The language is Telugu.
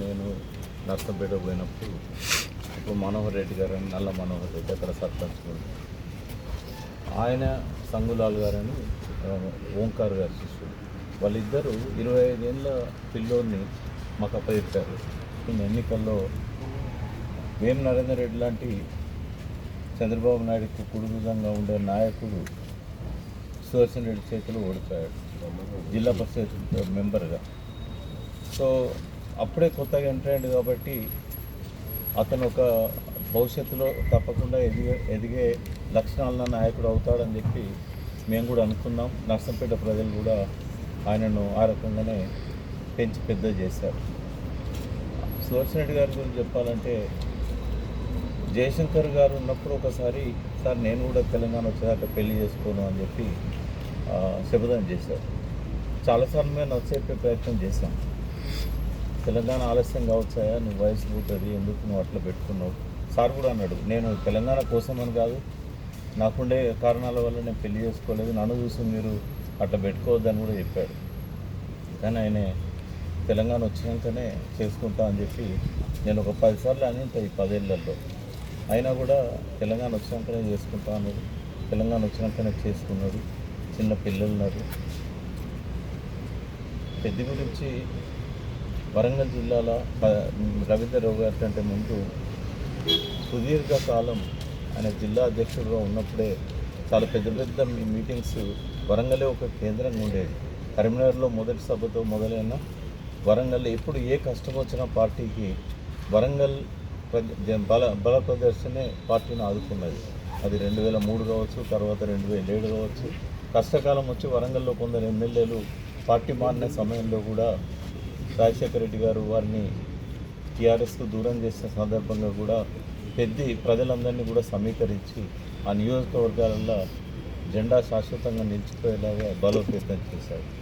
నేను నర్సంపేట పోయినప్పుడు ఇప్పుడు మనోహర్ రెడ్డి గారు అని నల్ల మనోహర్ రెడ్డి అక్కడ సర్పంచ్ కూడా ఆయన సంగులాల్ గారని ఓంకార్ గారి శిష్యుడు వాళ్ళిద్దరూ 25 ఏళ్ళ పిల్లోని మాకు అప్పచెప్పారు. ఈ ఎన్నికల్లో వేం నరేందర్ రెడ్డి లాంటి చంద్రబాబు నాయుడుకు కుడుగుదంగా ఉండే నాయకుడు సుదర్శన్ రెడ్డి చేతులు ఓడిపోయాడు జిల్లా పరిషత్ మెంబర్గా. సో అప్పుడే కొత్తగా ఎంటర్ అయ్యాడు కాబట్టి అతను ఒక భవిష్యత్తులో తప్పకుండా ఎదిగే లక్షణాల నాయకుడు అవుతాడని చెప్పి మేము కూడా అనుకున్నాం. నర్సంపేట ప్రజలు కూడా ఆయనను ఆ రకంగానే పెంచి పెద్ద చేశారు. సుదర్శన్ రెడ్డి గారి గురించి చెప్పాలంటే జయశంకర్ గారు ఉన్నప్పుడు ఒకసారి సార్ నేను కూడా తెలంగాణ వచ్చేదాకా పెళ్లి చేసుకోను అని చెప్పి శపథం చేశారు. చాలాసార్లు మేము నచ్చే ప్రయత్నం చేశాం. తెలంగాణ ఆలస్యం కావచ్చాయా, నువ్వు వయసు పుట్టుంది, ఎందుకు నువ్వు అట్లా పెట్టుకున్నావు. సార్ కూడా అన్నాడు, నేను తెలంగాణ కోసమని కాదు, నాకుండే కారణాల వల్ల నేను పెళ్లి చేసుకోలేదు, నన్ను చూసి మీరు అట్లా పెట్టుకోవద్దని కూడా చెప్పాడు. కానీ ఆయన తెలంగాణ వచ్చినాకనే చేసుకుంటా అని చెప్పి నేను ఒక 10 సార్లు అని ఉంటాయి 10 ఏళ్లలో. అయినా కూడా తెలంగాణ వచ్చినాకనే చేసుకుంటా అన్నాడు. తెలంగాణ వచ్చినాకనే చేసుకున్నాడు. చిన్న పిల్లలు ఉన్నారు. పెద్ద గురించి వరంగల్ జిల్లాలో రవీంద్రరావు గారి కంటే ముందు సుదీర్ఘకాలం ఆయన జిల్లా అధ్యక్షుడిగా ఉన్నప్పుడే చాలా పెద్ద పెద్ద మీటింగ్స్ వరంగలే ఒక కేంద్రంగా ఉండేది. కరీంనగర్లో మొదటి సభతో మొదలైన వరంగల్లో ఎప్పుడు ఏ కష్టం వచ్చినా పార్టీకి వరంగల్ బల ప్రదర్శనే పార్టీని ఆదుకున్నది. అది 2003 కావచ్చు, తర్వాత 2007 కావచ్చు. కష్టకాలం వచ్చి వరంగల్లో కొందరు ఎమ్మెల్యేలు పార్టీ మారిన సమయంలో కూడా రాజశేఖర రెడ్డి గారు వారిని టీఆర్ఎస్కు దూరం చేసిన సందర్భంగా కూడా ప్రజలందరినీ కూడా సమీకరించి ఆ నియోజకవర్గాలలో జెండా శాశ్వతంగా నిలిచిపోయేలాగా బలోపేతం చేశారు.